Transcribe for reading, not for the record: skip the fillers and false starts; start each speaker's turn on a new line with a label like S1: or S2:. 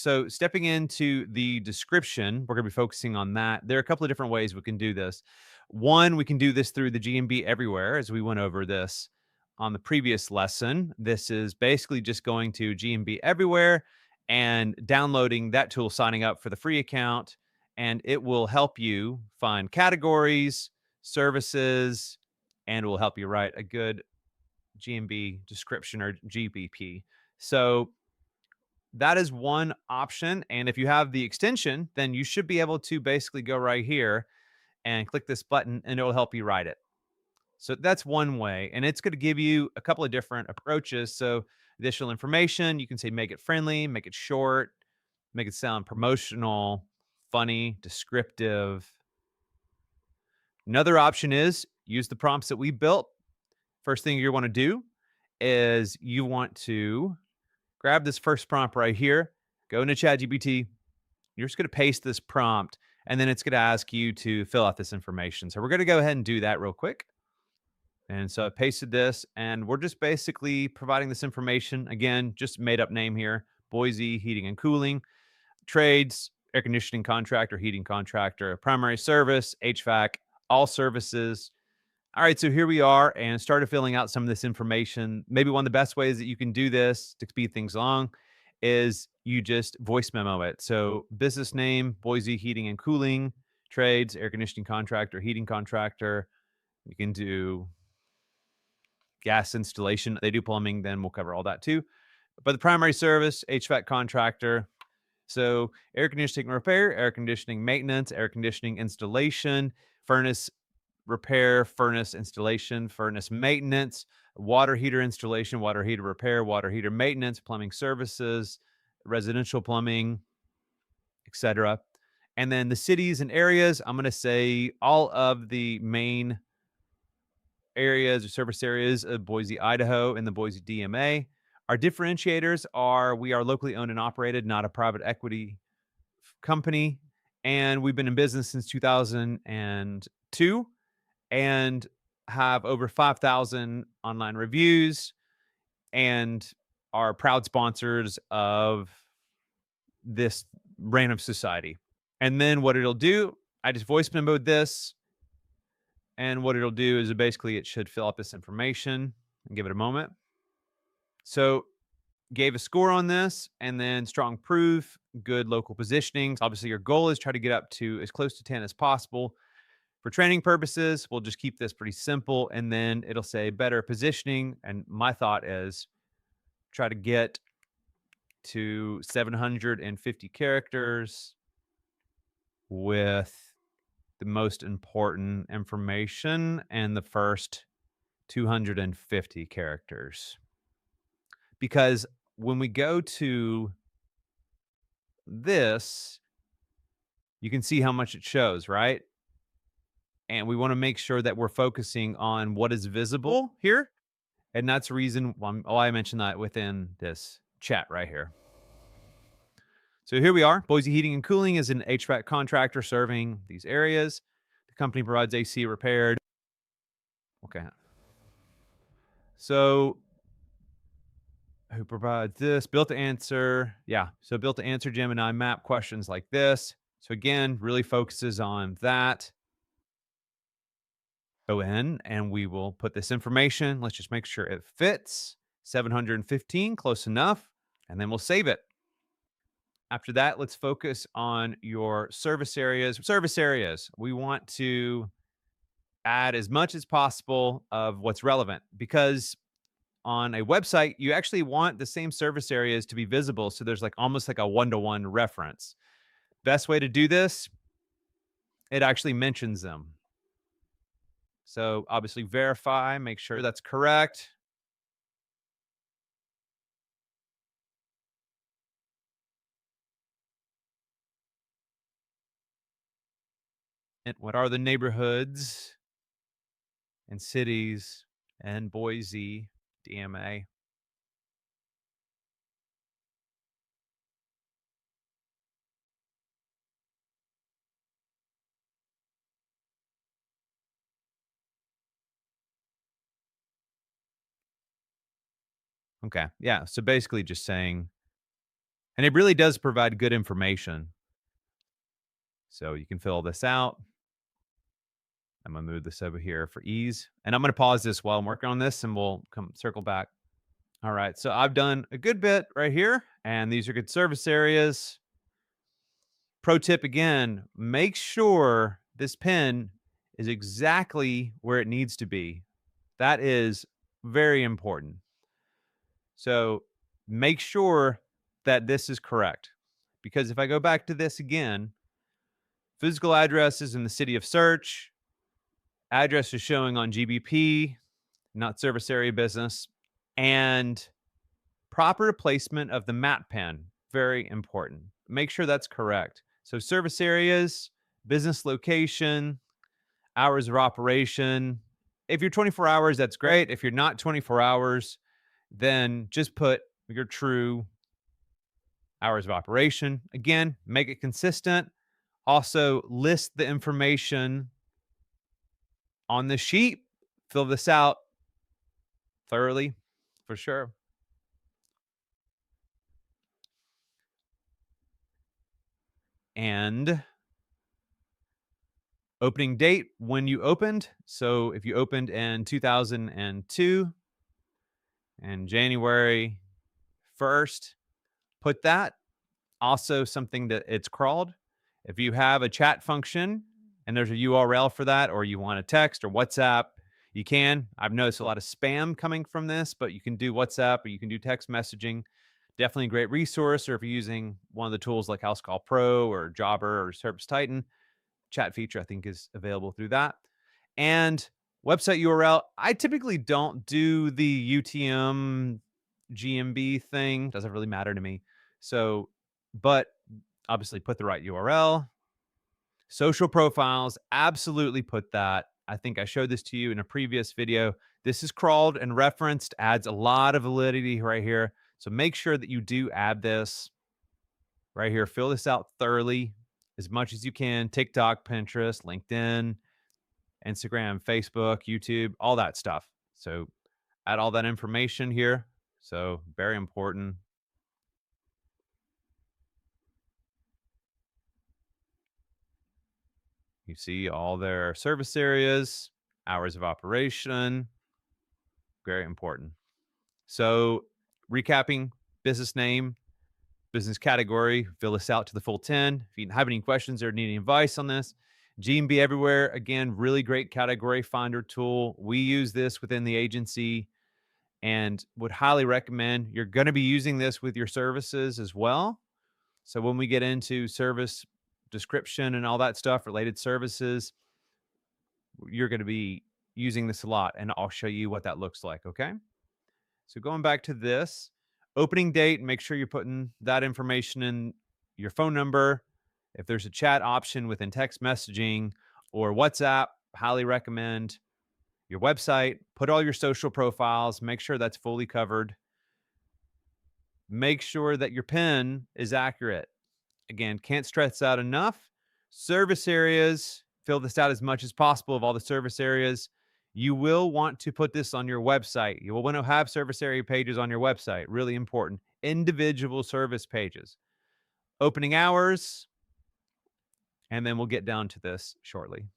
S1: So stepping into the description, we're going to be focusing on that. There are a couple of different ways we can do this. One, we can do this through the GMB Everywhere, as we went over this on the previous lesson. This is basically just going to GMB Everywhere and downloading that tool, signing up for the free account, and it will help you find categories, services, and will help you write a good GMB description or GBP. So that is one option. And if you have the extension, then you should be able to basically go right here and click this button and it will help you write it. So that's one way. And it's going to give you a couple of different approaches. So additional information, you can say make it friendly, make it short, make it sound promotional, funny, descriptive. Another option is use the prompts that we built. First thing you want to do is you want to grab this first prompt right here, go into ChatGPT. You're just going to paste this prompt, and then it's going to ask you to fill out this information. So we're going to go ahead and do that real quick. And so I pasted this, and we're just basically providing this information. Again, just made up name here, Boise Heating and Cooling, trades, air conditioning contractor, heating contractor, primary service, HVAC, all services. All right, so here we are and started filling out some of this information. Maybe one of the best ways that you can do this to speed things along is you just voice memo it. So business name, Boise Heating and Cooling, trades, air conditioning contractor, heating contractor. You can do gas installation. They do plumbing, then we'll cover all that too. But the primary service, HVAC contractor. So air conditioning repair, air conditioning maintenance, air conditioning installation, furnace repair, furnace installation, furnace maintenance, water heater installation, water heater repair, water heater maintenance, plumbing services, residential plumbing, etc. And then the cities and areas, I'm going to say all of the main areas or service areas of Boise, Idaho, and the Boise DMA. Our differentiators are we are locally owned and operated, not a private equity company. And we've been in business since 2002 and have over 5,000 online reviews and are proud sponsors of this random society. And then what it'll do, I just voice memoed this. And what it'll do is basically it should fill out this information and give it a moment. So gave a score on this and then strong proof, good local positionings. Obviously, your goal is try to get up to as close to 10 as possible. For training purposes, we'll just keep this pretty simple and then it'll say better positioning. And my thought is try to get to 750 characters with the most important information and the first 250 characters. Because when we go to this, you can see how much it shows, right? And we want to make sure that we're focusing on what is visible here. And that's the reason why I mentioned that within this chat right here. So here we are. Boise Heating and Cooling is an HVAC contractor serving these areas. The company provides AC repaired. Okay. So who provides this? Built to answer. Yeah. So built to answer Gemini map questions like this. So again, really focuses on that. Go in and we will put this information. Let's just make sure it fits. 715, close enough. And then we'll save it. After that, let's focus on your service areas. Service areas, we want to add as much as possible of what's relevant because on a website, you actually want the same service areas to be visible. So there's like almost like a one-to-one reference. Best way to do this, it actually mentions them. So obviously verify, make sure that's correct. And what are the neighborhoods and cities and Boise, DMA? Okay. Yeah. So basically just saying And it really does provide good information. So you can fill this out. I'm going to move this over here for ease. And I'm going to pause this while I'm working on this and we'll come circle back. All right. So I've done a good bit right here. And these are good service areas. Pro tip again, make sure this pin is exactly where it needs to be. That is very important. So make sure that this is correct. Because if I go back to this again, physical address is in the city of search, address is showing on GBP, not service area business, and proper placement of the map pin, very important. Make sure that's correct. So service areas, business location, hours of operation. If you're 24 hours, that's great. If you're not 24 hours, then just put your true hours of operation. Again, make it consistent. Also, list the information on the sheet. Fill this out thoroughly for sure. And opening date when you opened. So if you opened in 2002 and January 1st, put that. Also, something that it's crawled. If you have a chat function and there's a URL for that, or you want to text or WhatsApp, you can. I've noticed a lot of spam coming from this, but you can do WhatsApp or you can do text messaging. Definitely a great resource. Or if you're using one of the tools like House Call Pro or Jobber or Service Titan, chat feature I think is available through that. And website URL, I typically don't do the UTM GMB thing. Doesn't really matter to me. So, but obviously put the right URL. Social profiles, absolutely put that. I think I showed this to you in a previous video. This is crawled and referenced, adds a lot of validity right here. So make sure that you do add this right here. Fill this out thoroughly as much as you can. TikTok, Pinterest, LinkedIn, Instagram, Facebook, YouTube, all that stuff. So add all that information here. So very important. You see all their service areas, hours of operation, very important. So recapping, business name, business category, fill this out to the full 10. If you have any questions or need any advice on this, GMB Everywhere, again, really great category finder tool. We use this within the agency and would highly recommend. You're going to be using this with your services as well. So when we get into service description and all that stuff, related services, you're going to be using this a lot, and I'll show you what that looks like. Okay. So going back to this opening date, make sure you're putting that information in, your phone number. If there's a chat option within text messaging or WhatsApp, highly recommend. Your website, put all your social profiles, make sure that's fully covered. Make sure that your PIN is accurate. Again, can't stress out enough. Service areas, fill this out as much as possible of all the service areas. You will want to put this on your website. You will want to have service area pages on your website. Really important. Individual service pages. Opening hours, and then we'll get down to this shortly.